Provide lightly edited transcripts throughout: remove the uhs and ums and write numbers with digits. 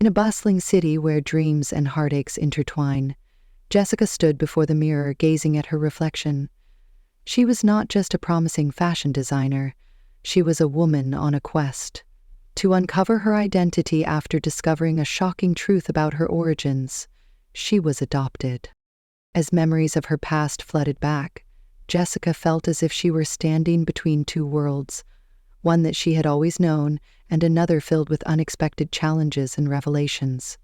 In a bustling city where dreams and heartaches intertwine, Jessica stood before the mirror gazing at her reflection. She was not just a promising fashion designer, she was a woman on a quest to uncover her identity after discovering a shocking truth about her origins. She was adopted. As memories of her past flooded back, Jessica felt as if she were standing between two worlds, one that she had always known and another filled with unexpected challenges and revelations.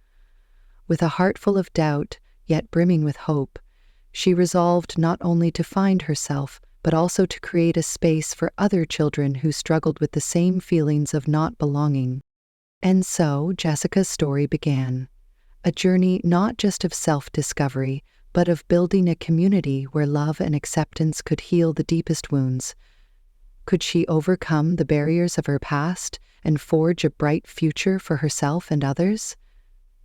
With a heart full of doubt, yet brimming with hope, she resolved not only to find herself, but also to create a space for other children who struggled with the same feelings of not belonging. And so Jessica's story began, a journey not just of self-discovery, but of building a community where love and acceptance could heal the deepest wounds. Could she overcome the barriers of her past and forge a bright future for herself and others?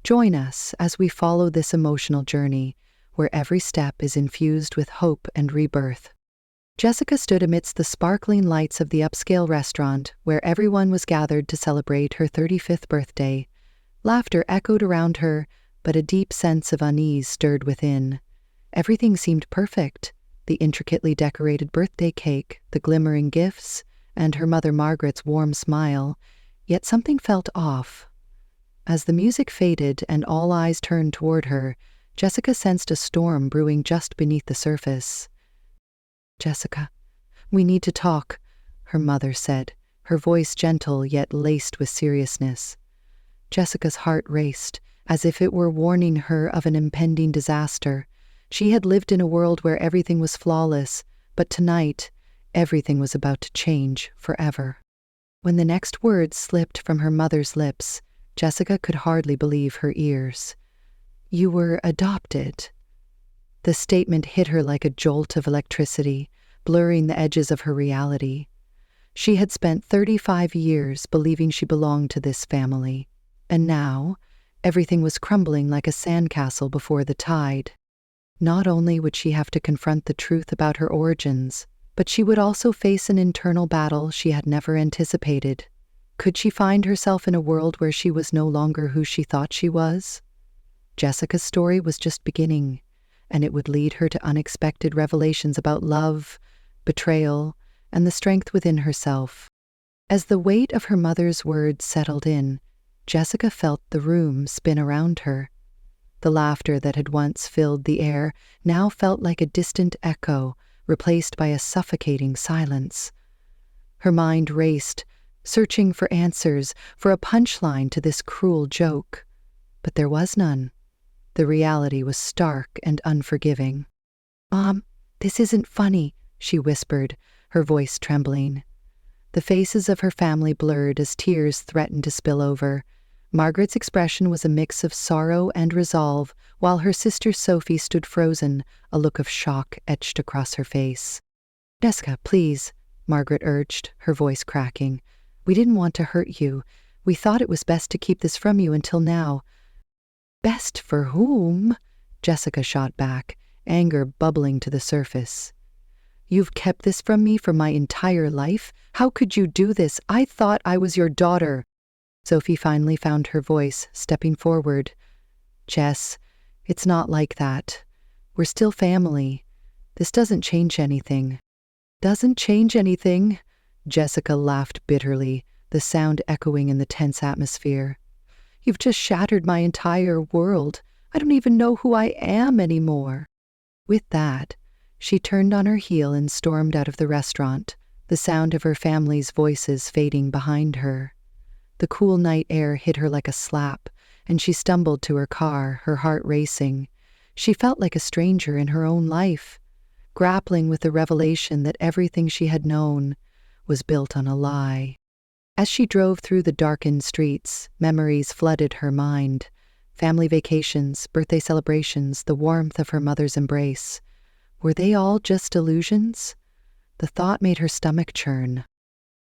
Join us as we follow this emotional journey, where every step is infused with hope and rebirth. Jessica stood amidst the sparkling lights of the upscale restaurant where everyone was gathered to celebrate her 35th birthday. Laughter echoed around her, but a deep sense of unease stirred within. Everything seemed perfect: the intricately decorated birthday cake, the glimmering gifts, and her mother Margaret's warm smile. Yet something felt off. As the music faded and all eyes turned toward her, Jessica sensed a storm brewing just beneath the surface. "Jessica, we need to talk," her mother said, her voice gentle yet laced with seriousness. Jessica's heart raced, as if it were warning her of an impending disaster. She had lived in a world where everything was flawless, but tonight, everything was about to change forever. When the next words slipped from her mother's lips, Jessica could hardly believe her ears. "You were adopted." The statement hit her like a jolt of electricity, blurring the edges of her reality. She had spent 35 years believing she belonged to this family, and now everything was crumbling like a sandcastle before the tide. Not only would she have to confront the truth about her origins, but she would also face an internal battle she had never anticipated. Could she find herself in a world where she was no longer who she thought she was? Jessica's story was just beginning, and it would lead her to unexpected revelations about love, betrayal, and the strength within herself. As the weight of her mother's words settled in, Jessica felt the room spin around her. The laughter that had once filled the air now felt like a distant echo, replaced by a suffocating silence. Her mind raced, searching for answers, for a punchline to this cruel joke. But there was none. The reality was stark and unforgiving. "Mom, this isn't funny," she whispered, her voice trembling. The faces of her family blurred as tears threatened to spill over. Margaret's expression was a mix of sorrow and resolve, while her sister Sophie stood frozen, a look of shock etched across her face. "Jessica, please," Margaret urged, her voice cracking. "We didn't want to hurt you. We thought it was best to keep this from you until now." "Best for whom?" Jessica shot back, anger bubbling to the surface. "You've kept this from me for my entire life? How could you do this? I thought I was your daughter." Sophie finally found her voice, stepping forward. "Jess, it's not like that. We're still family. This doesn't change anything." "Doesn't change anything?" Jessica laughed bitterly, the sound echoing in the tense atmosphere. "You've just shattered my entire world. I don't even know who I am anymore." With that, she turned on her heel and stormed out of the restaurant, the sound of her family's voices fading behind her. The cool night air hit her like a slap, and she stumbled to her car, her heart racing. She felt like a stranger in her own life, grappling with the revelation that everything she had known was built on a lie. As she drove through the darkened streets, memories flooded her mind. Family vacations, birthday celebrations, the warmth of her mother's embrace. Were they all just illusions? The thought made her stomach churn.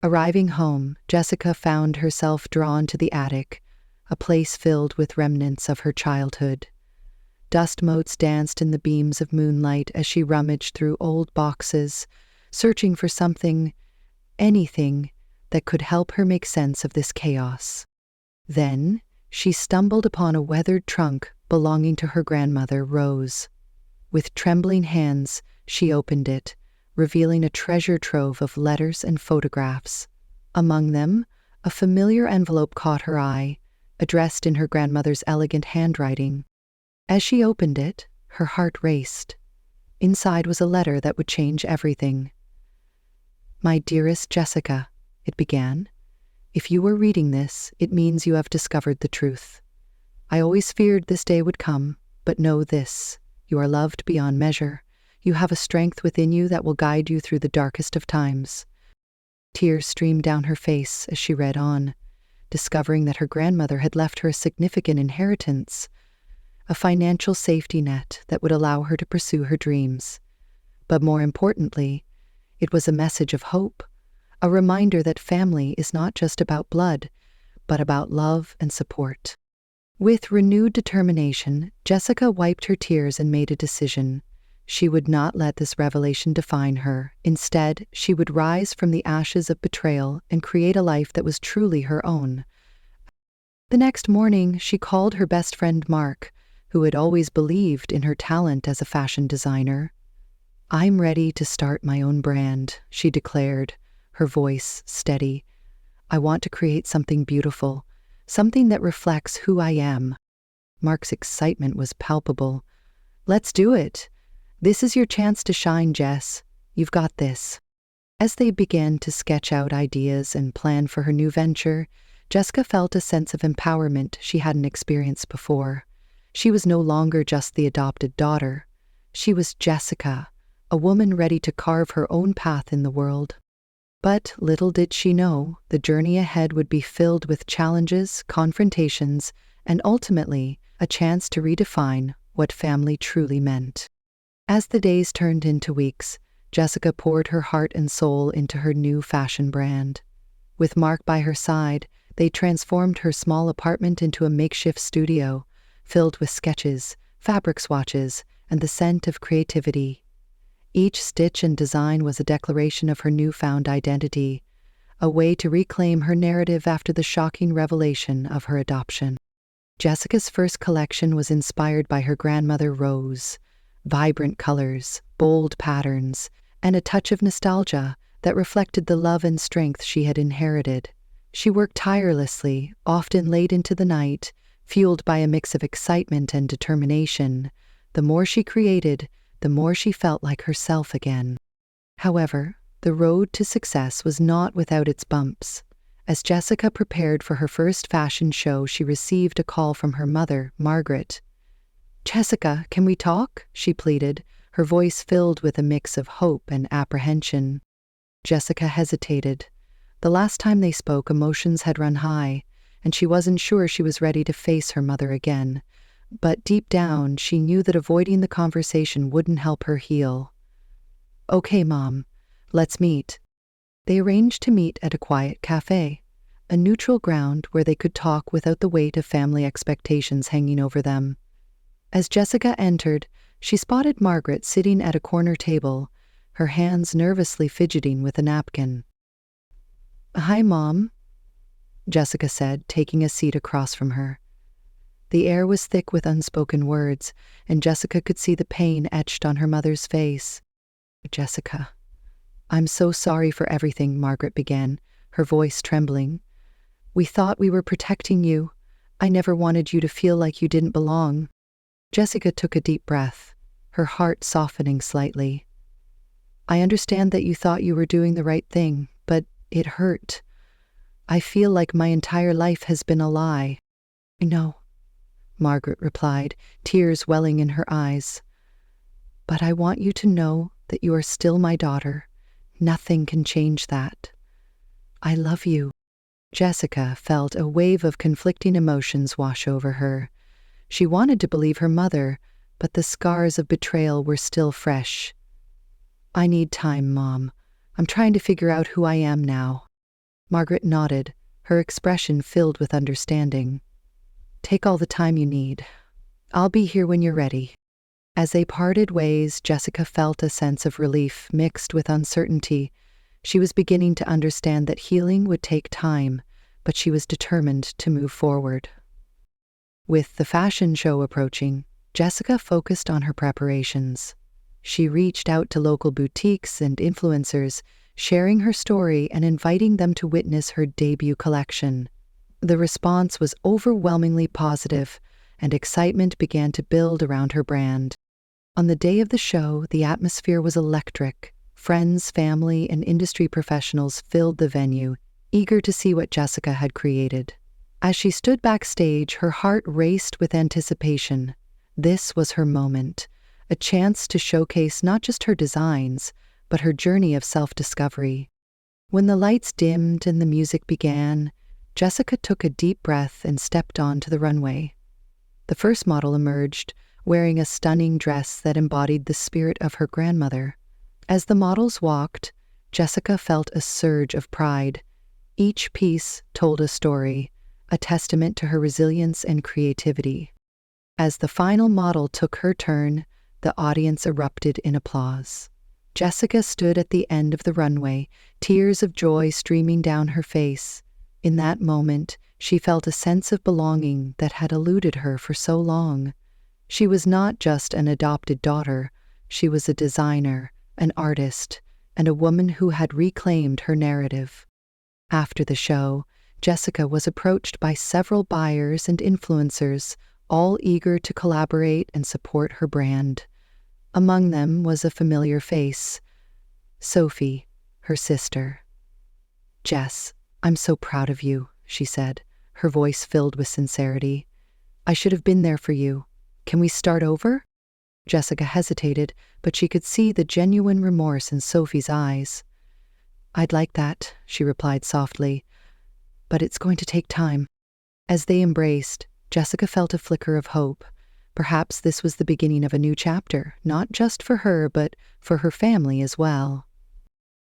Arriving home, Jessica found herself drawn to the attic, a place filled with remnants of her childhood. Dust motes danced in the beams of moonlight as she rummaged through old boxes, searching for something, anything, that could help her make sense of this chaos. Then she stumbled upon a weathered trunk belonging to her grandmother, Rose. With trembling hands, she opened it, revealing a treasure trove of letters and photographs. Among them, a familiar envelope caught her eye, addressed in her grandmother's elegant handwriting. As she opened it, her heart raced. Inside was a letter that would change everything. "My dearest Jessica," it began, "if you are reading this, it means you have discovered the truth. I always feared this day would come, but know this: you are loved beyond measure. You have a strength within you that will guide you through the darkest of times." Tears streamed down her face as she read on, discovering that her grandmother had left her a significant inheritance, a financial safety net that would allow her to pursue her dreams. But more importantly, it was a message of hope, a reminder that family is not just about blood, but about love and support. With renewed determination, Jessica wiped her tears and made a decision. She would not let this revelation define her. Instead, she would rise from the ashes of betrayal and create a life that was truly her own. The next morning, she called her best friend Mark, who had always believed in her talent as a fashion designer. "I'm ready to start my own brand," she declared, her voice steady. "I want to create something beautiful, something that reflects who I am." Mark's excitement was palpable. "Let's do it. This is your chance to shine, Jess. You've got this." As they began to sketch out ideas and plan for her new venture, Jessica felt a sense of empowerment she hadn't experienced before. She was no longer just the adopted daughter. She was Jessica, a woman ready to carve her own path in the world. But little did she know, the journey ahead would be filled with challenges, confrontations, and ultimately, a chance to redefine what family truly meant. As the days turned into weeks, Jessica poured her heart and soul into her new fashion brand. With Mark by her side, they transformed her small apartment into a makeshift studio, filled with sketches, fabric swatches, and the scent of creativity. Each stitch and design was a declaration of her newfound identity, a way to reclaim her narrative after the shocking revelation of her adoption. Jessica's first collection was inspired by her grandmother Rose. Vibrant colors, bold patterns, and a touch of nostalgia that reflected the love and strength she had inherited. She worked tirelessly, often late into the night, fueled by a mix of excitement and determination. The more she created, the more she felt like herself again. However, the road to success was not without its bumps. As Jessica prepared for her first fashion show, she received a call from her mother, Margaret. "Jessica, can we talk?" she pleaded, her voice filled with a mix of hope and apprehension. Jessica hesitated. The last time they spoke, emotions had run high, and she wasn't sure she was ready to face her mother again. But deep down, she knew that avoiding the conversation wouldn't help her heal. "Okay, Mom, let's meet." They arranged to meet at a quiet cafe, a neutral ground where they could talk without the weight of family expectations hanging over them. As Jessica entered, she spotted Margaret sitting at a corner table, her hands nervously fidgeting with a napkin. "Hi, Mom," Jessica said, taking a seat across from her. The air was thick with unspoken words, and Jessica could see the pain etched on her mother's face. "Jessica, I'm so sorry for everything," Margaret began, her voice trembling. "We thought we were protecting you. I never wanted you to feel like you didn't belong." Jessica took a deep breath, her heart softening slightly. "I understand that you thought you were doing the right thing, but it hurt. I feel like my entire life has been a lie." "I know," Margaret replied, tears welling in her eyes. "But I want you to know that you are still my daughter. Nothing can change that. I love you." Jessica felt a wave of conflicting emotions wash over her. She wanted to believe her mother, but the scars of betrayal were still fresh. "I need time, Mom. I'm trying to figure out who I am now." Margaret nodded, her expression filled with understanding. "Take all the time you need. I'll be here when you're ready." As they parted ways, Jessica felt a sense of relief mixed with uncertainty. She was beginning to understand that healing would take time, but she was determined to move forward. With the fashion show approaching, Jessica focused on her preparations. She reached out to local boutiques and influencers, sharing her story and inviting them to witness her debut collection. The response was overwhelmingly positive, and excitement began to build around her brand. On the day of the show, the atmosphere was electric. Friends, family, and industry professionals filled the venue, eager to see what Jessica had created. As she stood backstage, her heart raced with anticipation. This was her moment, a chance to showcase not just her designs, but her journey of self-discovery. When the lights dimmed and the music began, Jessica took a deep breath and stepped onto the runway. The first model emerged, wearing a stunning dress that embodied the spirit of her grandmother. As the models walked, Jessica felt a surge of pride. Each piece told a story, a testament to her resilience and creativity. As the final model took her turn, the audience erupted in applause. Jessica stood at the end of the runway, tears of joy streaming down her face. In that moment, she felt a sense of belonging that had eluded her for so long. She was not just an adopted daughter, she was a designer, an artist, and a woman who had reclaimed her narrative. After the show, Jessica was approached by several buyers and influencers, all eager to collaborate and support her brand. Among them was a familiar face, Sophie, her sister. "Jess, I'm so proud of you," she said, her voice filled with sincerity. "I should have been there for you. Can we start over?" Jessica hesitated, but she could see the genuine remorse in Sophie's eyes. "I'd like that," she replied softly, "but it's going to take time." As they embraced, Jessica felt a flicker of hope. Perhaps this was the beginning of a new chapter, not just for her, but for her family as well.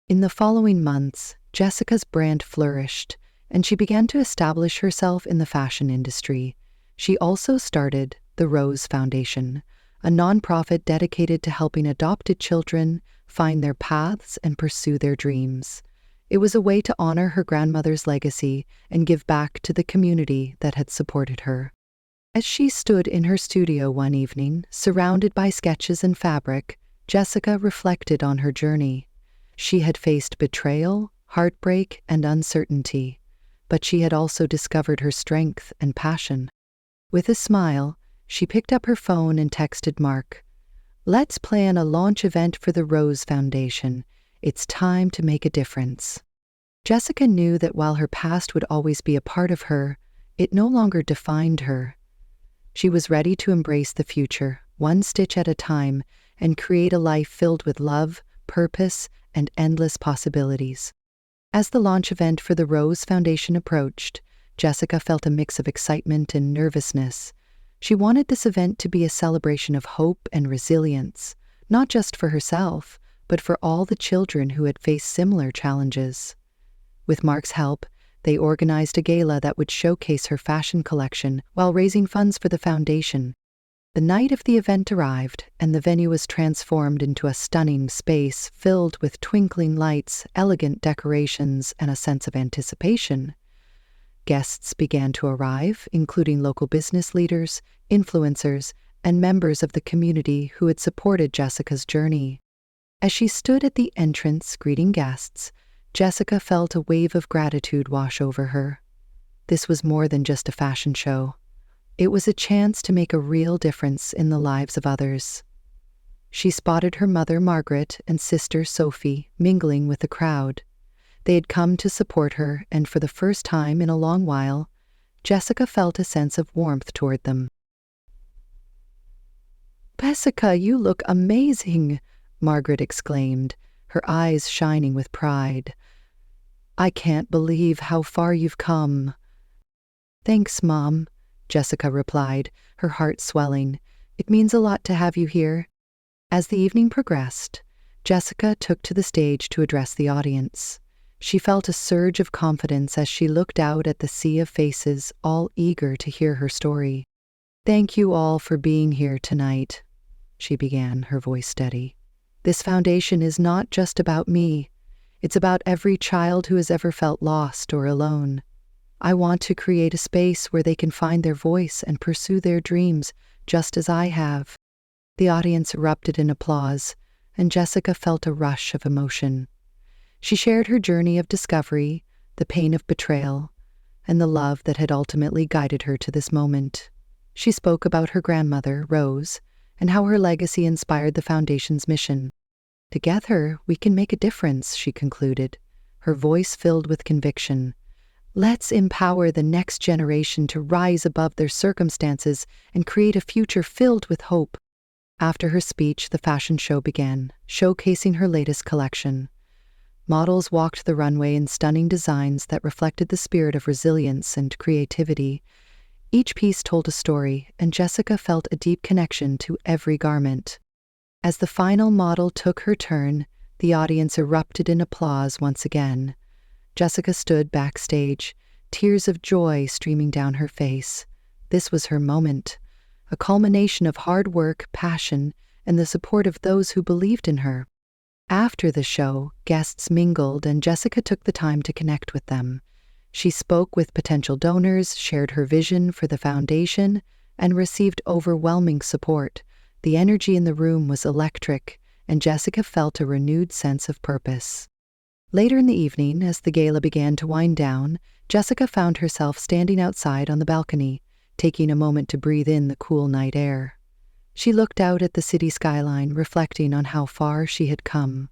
In the following months, Jessica's brand flourished, and she began to establish herself in the fashion industry. She also started the Rose Foundation, a nonprofit dedicated to helping adopted children find their paths and pursue their dreams. It was a way to honor her grandmother's legacy and give back to the community that had supported her. As she stood in her studio one evening, surrounded by sketches and fabric, Jessica reflected on her journey. She had faced betrayal, heartbreak, and uncertainty, but she had also discovered her strength and passion. With a smile, she picked up her phone and texted Mark, "Let's plan a launch event for the Rose Foundation. It's time to make a difference." Jessica knew that while her past would always be a part of her, it no longer defined her. She was ready to embrace the future, one stitch at a time, and create a life filled with love, purpose, and endless possibilities. As the launch event for the Rose Foundation approached, Jessica felt a mix of excitement and nervousness. She wanted this event to be a celebration of hope and resilience, not just for herself, but for all the children who had faced similar challenges. With Mark's help, they organized a gala that would showcase her fashion collection while raising funds for the foundation. The night of the event arrived, and the venue was transformed into a stunning space filled with twinkling lights, elegant decorations, and a sense of anticipation. Guests began to arrive, including local business leaders, influencers, and members of the community who had supported Jessica's journey. As she stood at the entrance greeting guests, Jessica felt a wave of gratitude wash over her. This was more than just a fashion show. It was a chance to make a real difference in the lives of others. She spotted her mother, Margaret, and sister, Sophie, mingling with the crowd. They had come to support her, and for the first time in a long while, Jessica felt a sense of warmth toward them. "Jessica, you look amazing," Margaret exclaimed, her eyes shining with pride. "I can't believe how far you've come." "Thanks, Mom," Jessica replied, her heart swelling. "It means a lot to have you here." As the evening progressed, Jessica took to the stage to address the audience. She felt a surge of confidence as she looked out at the sea of faces, all eager to hear her story. "Thank you all for being here tonight," she began, her voice steady. "This foundation is not just about me. It's about every child who has ever felt lost or alone. I want to create a space where they can find their voice and pursue their dreams, just as I have." The audience erupted in applause, and Jessica felt a rush of emotion. She shared her journey of discovery, the pain of betrayal, and the love that had ultimately guided her to this moment. She spoke about her grandmother, Rose, and how her legacy inspired the Foundation's mission. "Together, we can make a difference," she concluded, her voice filled with conviction. "Let's empower the next generation to rise above their circumstances and create a future filled with hope." After her speech, the fashion show began, showcasing her latest collection. Models walked the runway in stunning designs that reflected the spirit of resilience and creativity. Each piece told a story, and Jessica felt a deep connection to every garment. As the final model took her turn, the audience erupted in applause once again. Jessica stood backstage, tears of joy streaming down her face. This was her moment, a culmination of hard work, passion, and the support of those who believed in her. After the show, guests mingled and Jessica took the time to connect with them. She spoke with potential donors, shared her vision for the foundation, and received overwhelming support. The energy in the room was electric, and Jessica felt a renewed sense of purpose. Later in the evening, as the gala began to wind down, Jessica found herself standing outside on the balcony, taking a moment to breathe in the cool night air. She looked out at the city skyline, reflecting on how far she had come.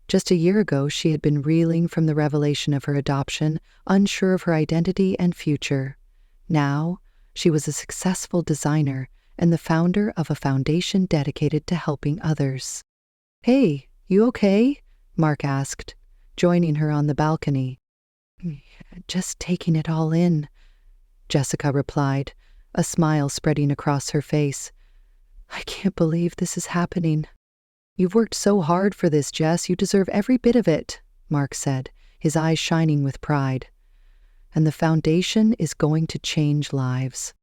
Just a year ago, she had been reeling from the revelation of her adoption, unsure of her identity and future. Now, she was a successful designer and the founder of a foundation dedicated to helping others. "Hey, you okay?" Mark asked, joining her on the balcony. "Just taking it all in," Jessica replied, a smile spreading across her face. "I can't believe this is happening." "You've worked so hard for this, Jess. You deserve every bit of it," Mark said, his eyes shining with pride. "And the foundation is going to change lives."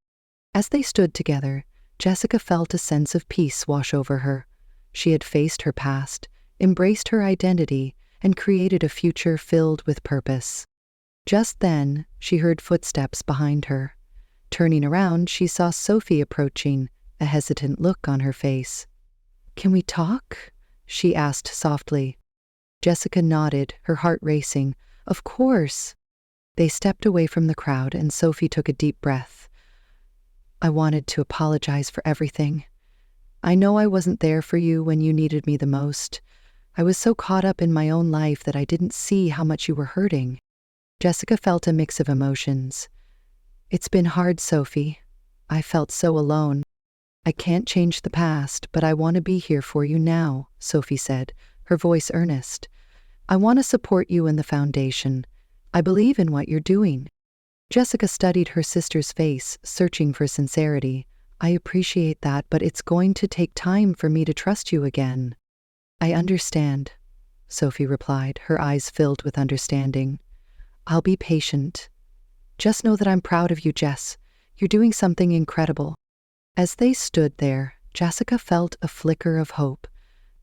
As they stood together, Jessica felt a sense of peace wash over her. She had faced her past, embraced her identity, and created a future filled with purpose. Just then, she heard footsteps behind her. Turning around, she saw Sophie approaching, a hesitant look on her face. "Can we talk?" she asked softly. Jessica nodded, her heart racing. "Of course." They stepped away from the crowd, and Sophie took a deep breath. "I wanted to apologize for everything. I know I wasn't there for you when you needed me the most. I was so caught up in my own life that I didn't see how much you were hurting." Jessica felt a mix of emotions. "It's been hard, Sophie. I felt so alone. I can't change the past, but I want to be here for you now," Sophie said, her voice earnest. "I want to support you in the foundation. I believe in what you're doing." Jessica studied her sister's face, searching for sincerity. "I appreciate that, but it's going to take time for me to trust you again." "I understand," Sophie replied, her eyes filled with understanding. "I'll be patient. Just know that I'm proud of you, Jess. You're doing something incredible." As they stood there, Jessica felt a flicker of hope.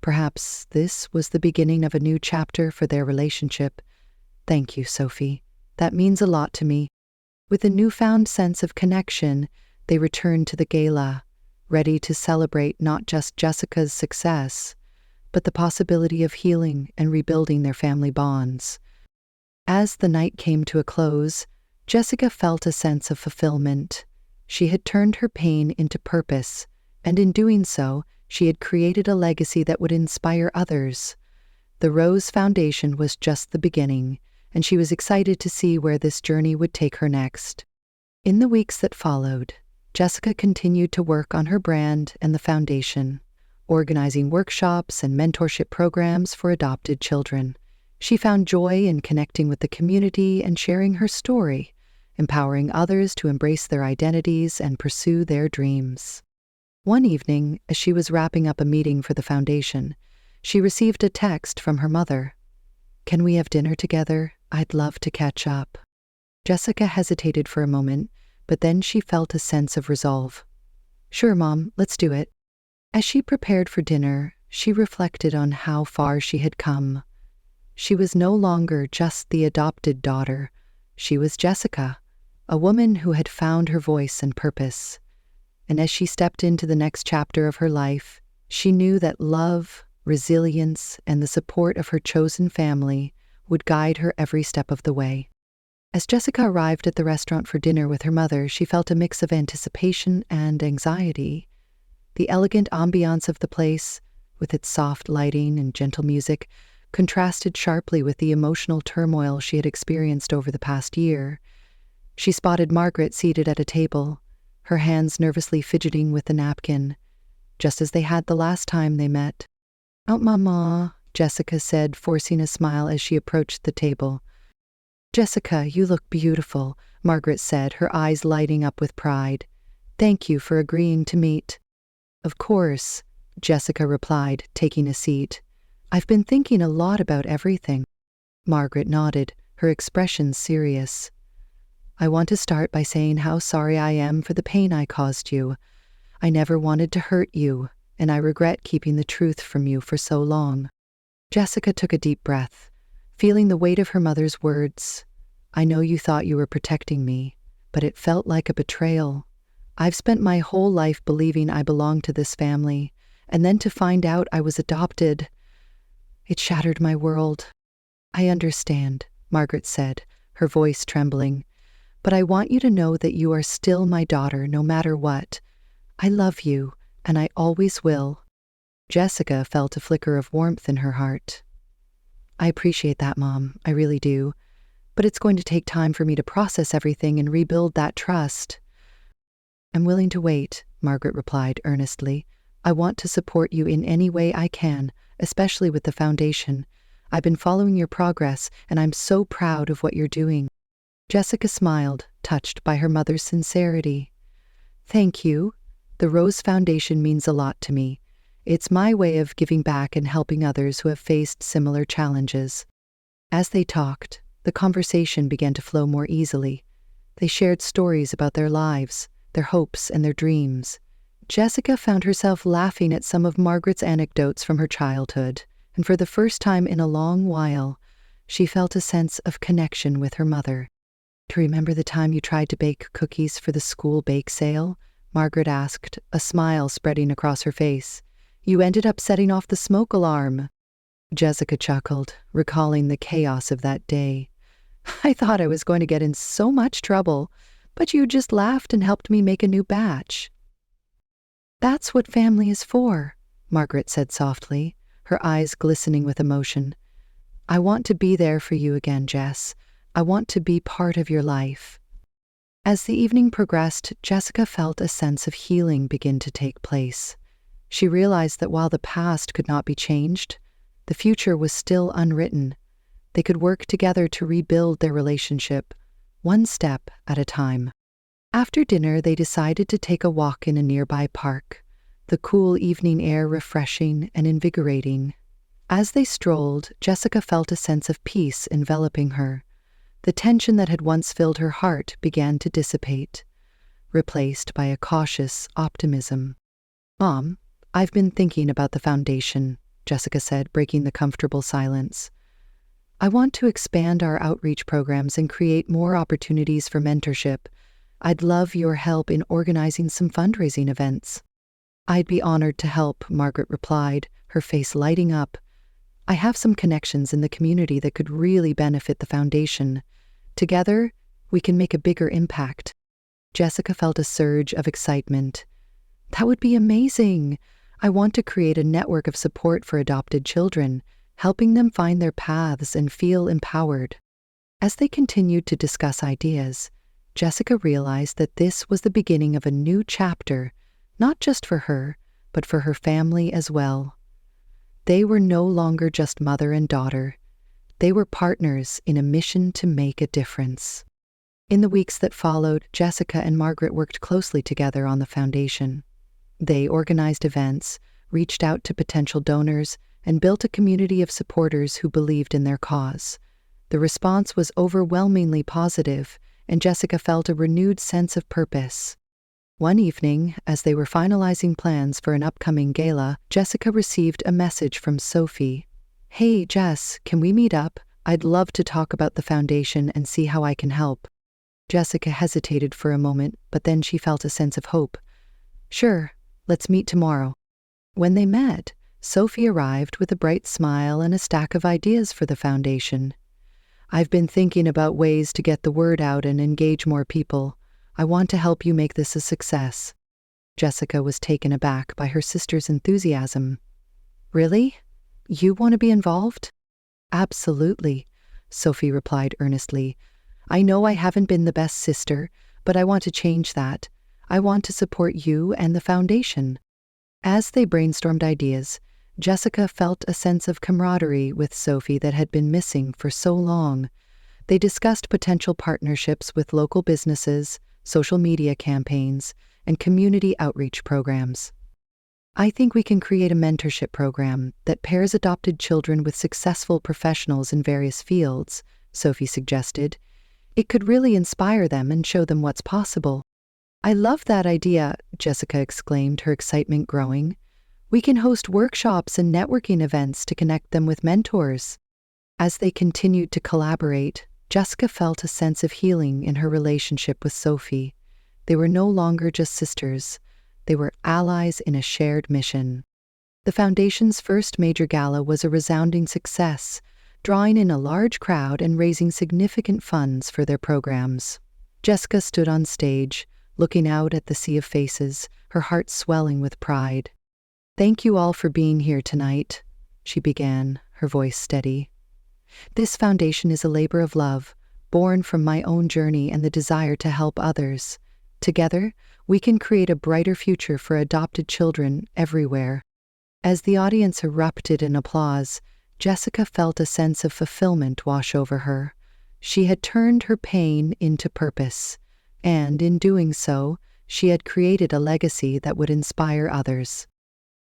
Perhaps this was the beginning of a new chapter for their relationship. "Thank you, Sophie. That means a lot to me." With a newfound sense of connection, they returned to the gala, ready to celebrate not just Jessica's success, but the possibility of healing and rebuilding their family bonds. As the night came to a close, Jessica felt a sense of fulfillment. She had turned her pain into purpose, and in doing so, she had created a legacy that would inspire others. The Rose Foundation was just the beginning, and she was excited to see where this journey would take her next. In the weeks that followed, Jessica continued to work on her brand and the foundation, organizing workshops and mentorship programs for adopted children. She found joy in connecting with the community and sharing her story, empowering others to embrace their identities and pursue their dreams. One evening, as she was wrapping up a meeting for the foundation, she received a text from her mother. "Can we have dinner together? I'd love to catch up." Jessica hesitated for a moment, but then she felt a sense of resolve. "Sure, Mom, let's do it." As she prepared for dinner, she reflected on how far she had come. She was no longer just the adopted daughter. She was Jessica, a woman who had found her voice and purpose. And as she stepped into the next chapter of her life, she knew that love, resilience, and the support of her chosen family would guide her every step of the way. As Jessica arrived at the restaurant for dinner with her mother, she felt a mix of anticipation and anxiety. The elegant ambiance of the place, with its soft lighting and gentle music, contrasted sharply with the emotional turmoil she had experienced over the past year. She spotted Margaret seated at a table, her hands nervously fidgeting with the napkin, just as they had the last time they met. "Oh, Mama," Jessica said, forcing a smile as she approached the table. "Jessica, you look beautiful," Margaret said, her eyes lighting up with pride. "Thank you for agreeing to meet." "Of course," Jessica replied, taking a seat. "I've been thinking a lot about everything." Margaret nodded, her expression serious. "I want to start by saying how sorry I am for the pain I caused you. I never wanted to hurt you, and I regret keeping the truth from you for so long." Jessica took a deep breath, feeling the weight of her mother's words. "I know you thought you were protecting me, but it felt like a betrayal. I've spent my whole life believing I belonged to this family, and then to find out I was adopted, it shattered my world." "I understand," Margaret said, her voice trembling, "but I want you to know that you are still my daughter no matter what. I love you, and I always will." Jessica felt a flicker of warmth in her heart. "I appreciate that, Mom, I really do. But it's going to take time for me to process everything and rebuild that trust." "I'm willing to wait," Margaret replied earnestly. "I want to support you in any way I can, especially with the foundation. I've been following your progress, and I'm so proud of what you're doing." Jessica smiled, touched by her mother's sincerity. "Thank you. The Rose Foundation means a lot to me. It's my way of giving back and helping others who have faced similar challenges." As they talked, the conversation began to flow more easily. They shared stories about their lives, their hopes, and their dreams. Jessica found herself laughing at some of Margaret's anecdotes from her childhood, and for the first time in a long while, she felt a sense of connection with her mother. "Do you remember the time you tried to bake cookies for the school bake sale?" Margaret asked, a smile spreading across her face. "You ended up setting off the smoke alarm." Jessica chuckled, recalling the chaos of that day. "I thought I was going to get in so much trouble, but you just laughed and helped me make a new batch." "That's what family is for," Margaret said softly, her eyes glistening with emotion. "I want to be there for you again, Jess. I want to be part of your life." As the evening progressed, Jessica felt a sense of healing begin to take place. She realized that while the past could not be changed, the future was still unwritten. They could work together to rebuild their relationship, one step at a time. After dinner, they decided to take a walk in a nearby park, the cool evening air refreshing and invigorating. As they strolled, Jessica felt a sense of peace enveloping her. The tension that had once filled her heart began to dissipate, replaced by a cautious optimism. "Mom, I've been thinking about the foundation," Jessica said, breaking the comfortable silence. "I want to expand our outreach programs and create more opportunities for mentorship. I'd love your help in organizing some fundraising events." "I'd be honored to help," Margaret replied, her face lighting up. "I have some connections in the community that could really benefit the foundation. Together, we can make a bigger impact." Jessica felt a surge of excitement. "That would be amazing! I want to create a network of support for adopted children, helping them find their paths and feel empowered." As they continued to discuss ideas, Jessica realized that this was the beginning of a new chapter, not just for her, but for her family as well. They were no longer just mother and daughter. They were partners in a mission to make a difference. In the weeks that followed, Jessica and Margaret worked closely together on the foundation. They organized events, reached out to potential donors, and built a community of supporters who believed in their cause. The response was overwhelmingly positive, and Jessica felt a renewed sense of purpose. One evening, as they were finalizing plans for an upcoming gala, Jessica received a message from Sophie. "Hey, Jess, can we meet up? I'd love to talk about the foundation and see how I can help." Jessica hesitated for a moment, but then she felt a sense of hope. Sure, let's meet tomorrow. When they met, Sophie arrived with a bright smile and a stack of ideas for the foundation. I've been thinking about ways to get the word out and engage more people. I want to help you make this a success. Jessica was taken aback by her sister's enthusiasm. Really? You want to be involved? Absolutely, Sophie replied earnestly. I know I haven't been the best sister, but I want to change that. I want to support you and the foundation. As they brainstormed ideas, Jessica felt a sense of camaraderie with Sophie that had been missing for so long. They discussed potential partnerships with local businesses, social media campaigns, and community outreach programs. I think we can create a mentorship program that pairs adopted children with successful professionals in various fields, Sophie suggested. It could really inspire them and show them what's possible. I love that idea, Jessica exclaimed, her excitement growing. We can host workshops and networking events to connect them with mentors. As they continued to collaborate, Jessica felt a sense of healing in her relationship with Sophie. They were no longer just sisters. They were allies in a shared mission. The foundation's first major gala was a resounding success, drawing in a large crowd and raising significant funds for their programs. Jessica stood on stage, looking out at the sea of faces, her heart swelling with pride. Thank you all for being here tonight, she began, her voice steady. This foundation is a labor of love, born from my own journey and the desire to help others. Together, we can create a brighter future for adopted children everywhere. As the audience erupted in applause, Jessica felt a sense of fulfillment wash over her. She had turned her pain into purpose, and in doing so, she had created a legacy that would inspire others.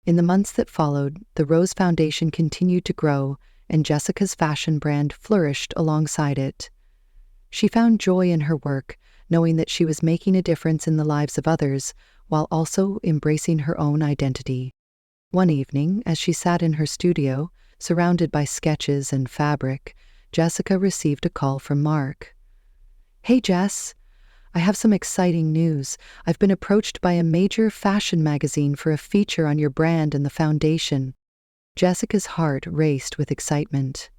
In the months that followed, the Rose Foundation continued to grow, and Jessica's fashion brand flourished alongside it. She found joy in her work, knowing that she was making a difference in the lives of others, while also embracing her own identity. One evening, as she sat in her studio, surrounded by sketches and fabric, Jessica received a call from Mark. Hey Jess, I have some exciting news. I've been approached by a major fashion magazine for a feature on your brand and the foundation. Jessica's heart raced with excitement.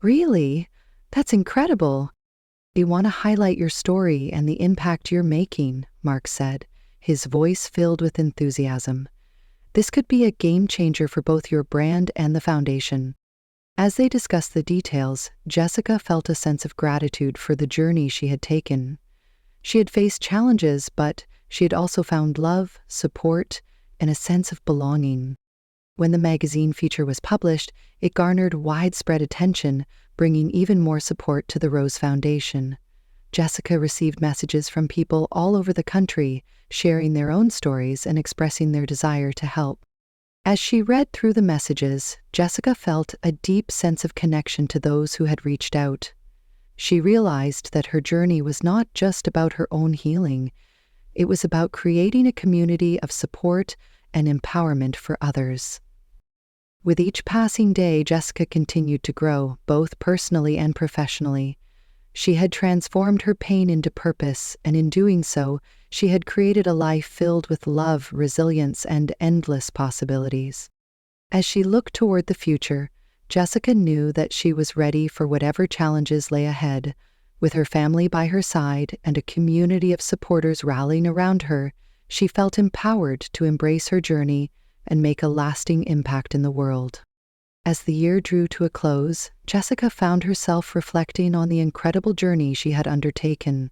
Really? That's incredible. We want to highlight your story and the impact you're making, Mark said, his voice filled with enthusiasm. This could be a game changer for both your brand and the foundation. As they discussed the details, Jessica felt a sense of gratitude for the journey she had taken. She had faced challenges, but she had also found love, support, and a sense of belonging. When the magazine feature was published, it garnered widespread attention, bringing even more support to the Rose Foundation. Jessica received messages from people all over the country, sharing their own stories and expressing their desire to help. As she read through the messages, Jessica felt a deep sense of connection to those who had reached out. She realized that her journey was not just about her own healing. It was about creating a community of support and empowerment for others. With each passing day, Jessica continued to grow, both personally and professionally. She had transformed her pain into purpose, and in doing so, she had created a life filled with love, resilience, and endless possibilities. As she looked toward the future, Jessica knew that she was ready for whatever challenges lay ahead. With her family by her side and a community of supporters rallying around her, she felt empowered to embrace her journey and make a lasting impact in the world. As the year drew to a close, Jessica found herself reflecting on the incredible journey she had undertaken.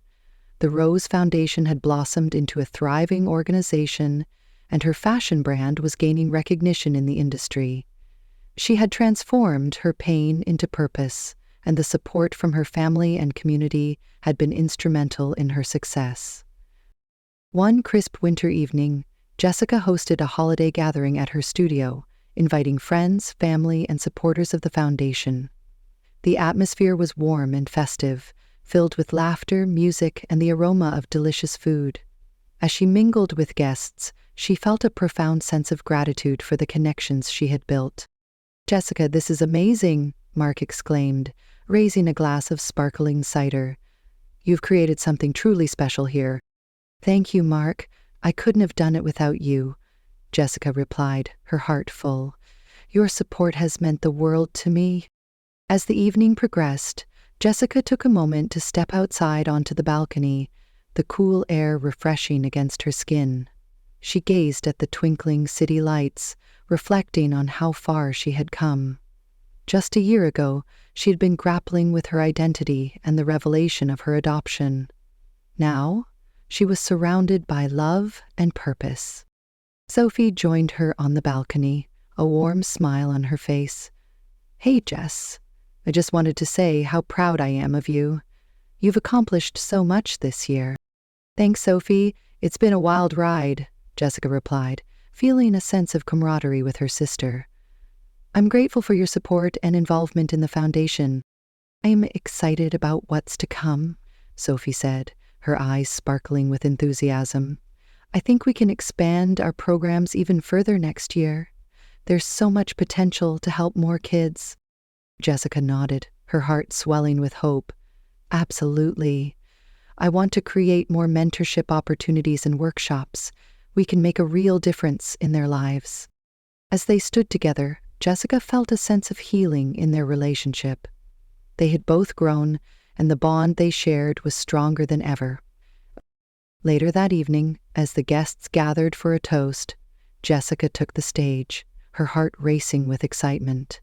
The Rose Foundation had blossomed into a thriving organization, and her fashion brand was gaining recognition in the industry. She had transformed her pain into purpose, and the support from her family and community had been instrumental in her success. One crisp winter evening, Jessica hosted a holiday gathering at her studio, inviting friends, family, and supporters of the foundation. The atmosphere was warm and festive, filled with laughter, music, and the aroma of delicious food. As she mingled with guests, she felt a profound sense of gratitude for the connections she had built. "Jessica, this is amazing," Mark exclaimed, raising a glass of sparkling cider. You've created something truly special here." "Thank you, Mark. I couldn't have done it without you," Jessica replied, her heart full. "Your support has meant the world to me." As the evening progressed, Jessica took a moment to step outside onto the balcony, the cool air refreshing against her skin. She gazed at the twinkling city lights, reflecting on how far she had come. Just a year ago, she had been grappling with her identity and the revelation of her adoption. Now, she was surrounded by love and purpose. Sophie joined her on the balcony, a warm smile on her face. "Hey, Jess. I just wanted to say how proud I am of you. You've accomplished so much this year." "Thanks, Sophie. It's been a wild ride," Jessica replied, feeling a sense of camaraderie with her sister. "I'm grateful for your support and involvement in the foundation. I'm excited about what's to come," Sophie said, her eyes sparkling with enthusiasm. "I think we can expand our programs even further next year. There's so much potential to help more kids." Jessica nodded, her heart swelling with hope. "Absolutely. I want to create more mentorship opportunities and workshops. We can make a real difference in their lives." As they stood together, Jessica felt a sense of healing in their relationship. They had both grown, and the bond they shared was stronger than ever. Later that evening, as the guests gathered for a toast, Jessica took the stage, her heart racing with excitement.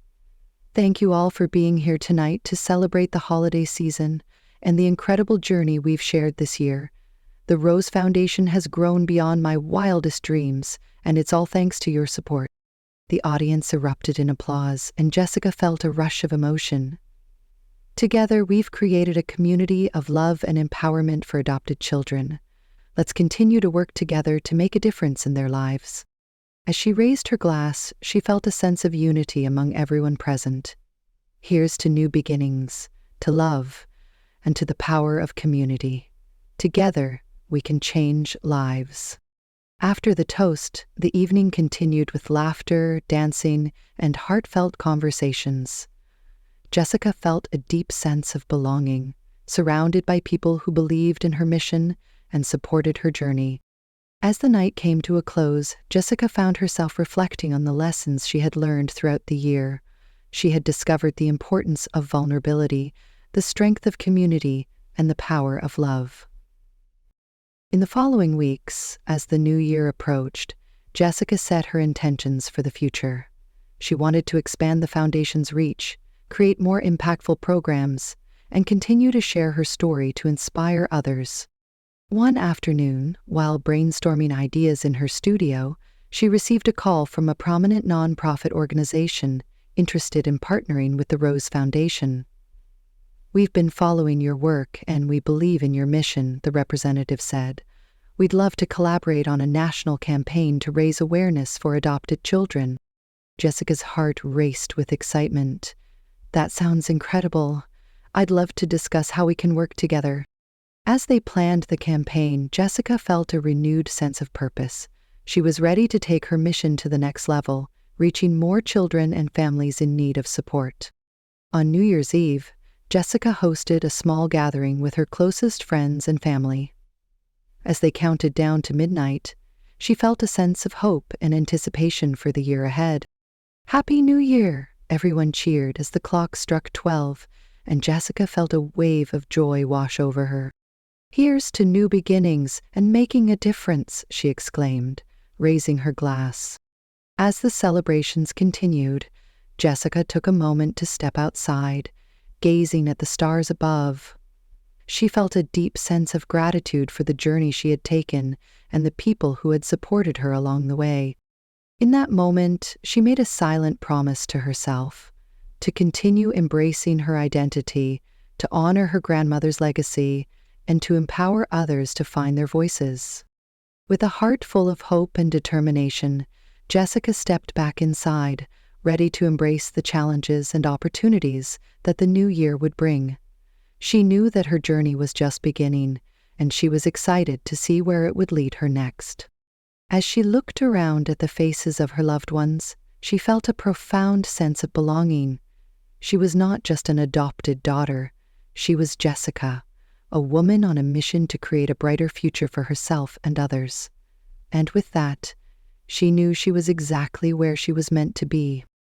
"Thank you all for being here tonight to celebrate the holiday season and the incredible journey we've shared this year. The Rose Foundation has grown beyond my wildest dreams, and it's all thanks to your support." The audience erupted in applause, and Jessica felt a rush of emotion. "Together, we've created a community of love and empowerment for adopted children. Let's continue to work together to make a difference in their lives." As she raised her glass, she felt a sense of unity among everyone present. Here's to new beginnings, to love, and to the power of community. Together, we can change lives. After the toast, the evening continued with laughter, dancing, and heartfelt conversations. Jessica felt a deep sense of belonging, surrounded by people who believed in her mission and supported her journey. As the night came to a close, Jessica found herself reflecting on the lessons she had learned throughout the year. She had discovered the importance of vulnerability, the strength of community, and the power of love. In the following weeks, as the new year approached, Jessica set her intentions for the future. She wanted to expand the foundation's reach, create more impactful programs, and continue to share her story to inspire others. One afternoon, while brainstorming ideas in her studio, she received a call from a prominent nonprofit organization interested in partnering with the Rose Foundation. "We've been following your work and we believe in your mission," the representative said. "We'd love to collaborate on a national campaign to raise awareness for adopted children." Jessica's heart raced with excitement. "That sounds incredible. I'd love to discuss how we can work together." As they planned the campaign, Jessica felt a renewed sense of purpose. She was ready to take her mission to the next level, reaching more children and families in need of support. On New Year's Eve, Jessica hosted a small gathering with her closest friends and family. As they counted down to midnight, she felt a sense of hope and anticipation for the year ahead. "Happy New Year!" Everyone cheered as the clock struck 12, and Jessica felt a wave of joy wash over her. "Here's to new beginnings and making a difference," she exclaimed, raising her glass. As the celebrations continued, Jessica took a moment to step outside, gazing at the stars above. She felt a deep sense of gratitude for the journey she had taken and the people who had supported her along the way. In that moment, she made a silent promise to herself to continue embracing her identity, to honor her grandmother's legacy, and to empower others to find their voices. With a heart full of hope and determination, Jessica stepped back inside, ready to embrace the challenges and opportunities that the new year would bring. She knew that her journey was just beginning, and she was excited to see where it would lead her next. As she looked around at the faces of her loved ones, she felt a profound sense of belonging. She was not just an adopted daughter. She was Jessica, a woman on a mission to create a brighter future for herself and others. And with that, she knew she was exactly where she was meant to be.